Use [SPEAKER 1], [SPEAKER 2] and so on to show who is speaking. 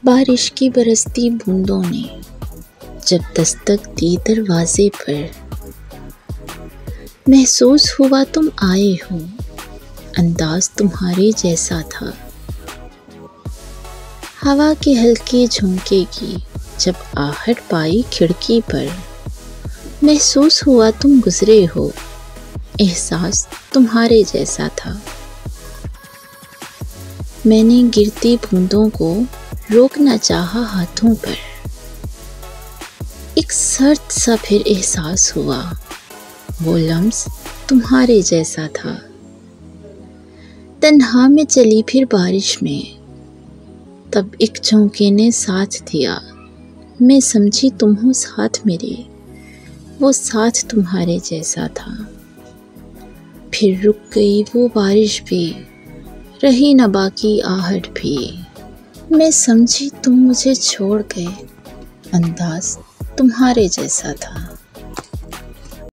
[SPEAKER 1] बारिश की बरसती बूंदों ने जब दस्तक दी दरवाजे पर, महसूस हुआ तुम आए हो, अंदाज तुम्हारे जैसा था। हवा के हल्के झोंके की जब आहट पाई खिड़की पर, महसूस हुआ तुम गुजरे हो, एहसास तुम्हारे जैसा था। मैंने गिरती बूंदों को रोकना चाहा हाथों पर, एक सर्द सा फिर एहसास हुआ, वो लम्स तुम्हारे जैसा था। तन्हा में चली फिर बारिश में, तब एक झोंके ने साथ दिया। मैं समझी तुम हो साथ मेरे, वो साथ तुम्हारे जैसा था। फिर रुक गई वो बारिश भी, रही न बाकी आहट भी। मैं समझी तुम मुझे छोड़ गए, अंदाज तुम्हारे जैसा था।